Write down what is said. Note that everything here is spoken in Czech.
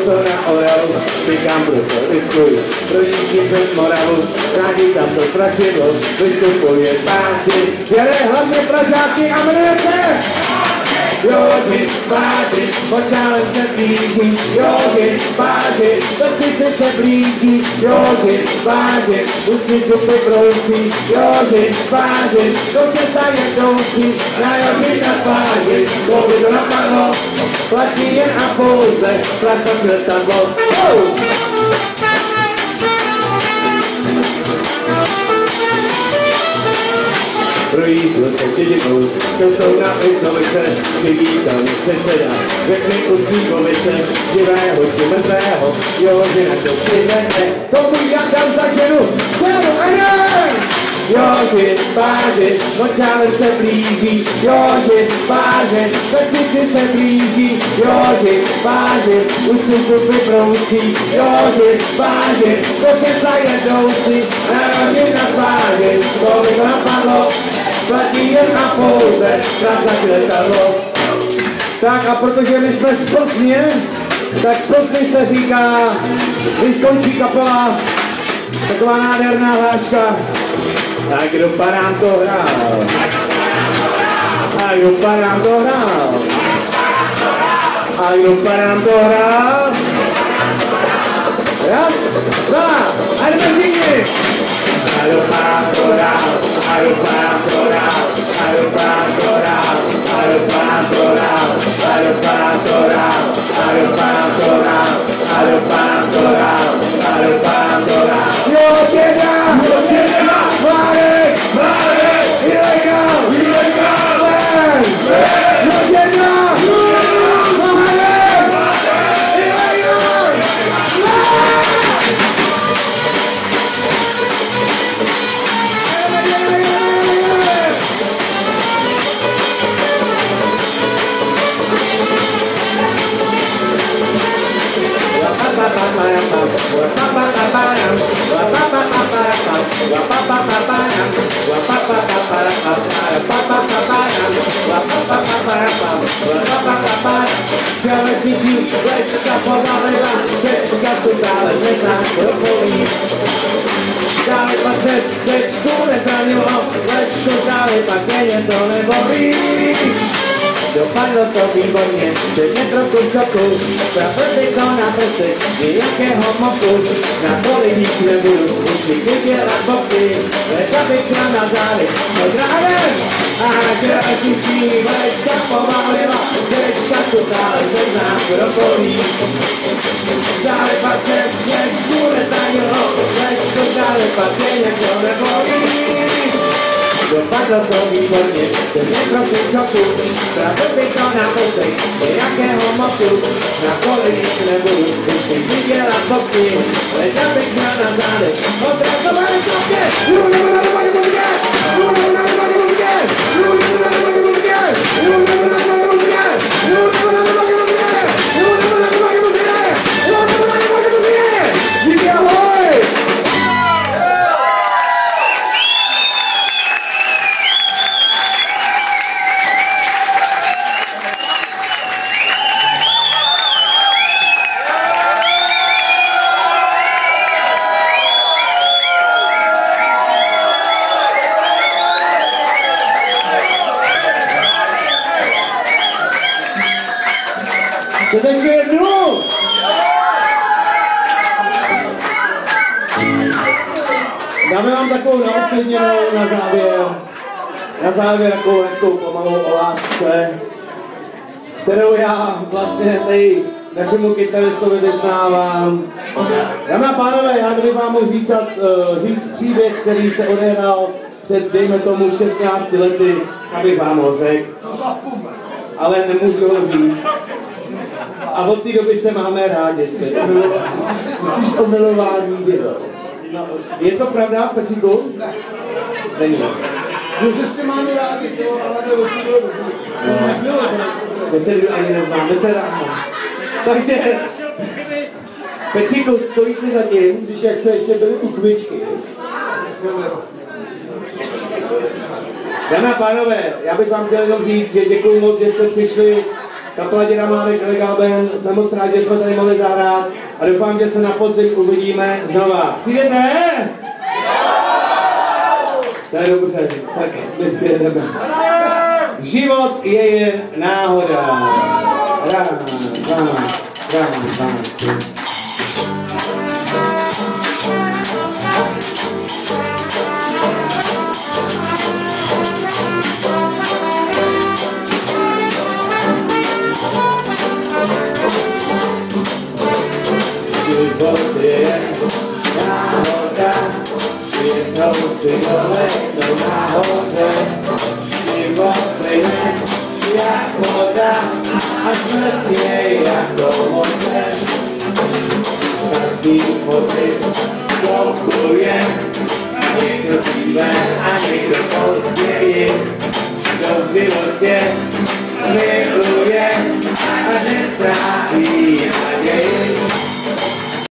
to na Oralu, říkám proto riskuju, projíždím přes Moravu, rádi tam to strašidlo, vystupuje zpátky, jede hlavně Pražáky a jmenuje se Joži, Báži, počálem se blíží, Joži, Báži, vrstvice se blíží, Joži, Báži, ústní supy brousí, Joži, Báži, do těsta jedoucí, na Joži na Báži, koby to napadlo, platí jen a pouze, plata kretadlo. Projížděl se těžinou, cestou na Izovice, vidítelný předseda, řekli Usníkovice, živého či mrtvého, Joži na to přivede, tomu jak dám za ženu, ženu a jen! Joži, Báži, počálem se blíží, Joži, Báži, vrstvici se blíží, Joži, Báži, už si supy brousí, Joži, Báži, do těsta jedoucí, na Joži na Báži, to by to napadlo, platí jen a pouze, krát zakletadlo. Tak a protože my jsme z Plzně, tak z Plzny se říká, když končí kapela, taková nádherná hláška. Tak kdo parám to hrál? A kdo parám to hrál? A kdo parám to hrál? Raz, dva, a jdeme všichni! A kdo parám to hrál? A kdo parám to hrál? A kdo parám to hrál? A kdo parám to hrál? A kdo parám to hrál? A kdo parám to hrál? A kdo parám to hrál? A kdo parám to hrál? Jo, těda! Jo, těda! Marek! Marek! Ilegal! Ilegal! Ven! Ven! Jo, těda! Jo, těda! Marek! Marek! Ilegal! Dopadlo to výborně, předně trochu šoku, pravdě to na prsty, nějakého moku, na poli nic nebudu, musím vydělat boky, leta bych na zády, pozdravím, a železniční vlečka povalila, děčka kutále se znám krokolí. Dále pak se mě skůle zanilo, vlečko dále pak je něco nebolí. Dopadlo to výborně, to mě trochu šoku, pravdě bych to na prsty, nějakého moku, na poli nic nebudu, musím vydělat boky, leta bych na zády, odrazované klopě, chcete ještě jednu? Dáme vám takovou naoklidněnou na závěr takovou hezkou pomalou o lásce, kterou já vlastně tady našemu kytaristovi vyznávám. Dámy a pánové, já bych vám mohl říct příběh, který se odehrál před, dejme tomu, 16 lety, abych vám ho řekl. Ale nemůžu ho říct. A od té doby se máme rádi. Musíš o milování dělat. No, je to pravda, Petříku? Ne. Není. No, že si máme rádi, to, ale ne od té doby. My se ani neznáme, my se rádi. Takže, Petříku, stojí si za tím, když jak jsme ještě byli u Kvičky. Dámy a pánové, já bych vám chtěl jenom říct, že děkuju moc, že jste přišli Kapela Děda Mládek Legal Band, jsem moc rád, že jsme tady mohli zahrát a doufám, že se na podzim uvidíme znova. Přijdete? To je dobře, tak my přijedeme. Život je jen náhoda. Raz, dva. Život je náhoda, jednou si doletou nahoře. Život plyne jak voda a smrt je jako moře. Stačí pocit, dopluje, a někdo dříve a někdo později. To v životě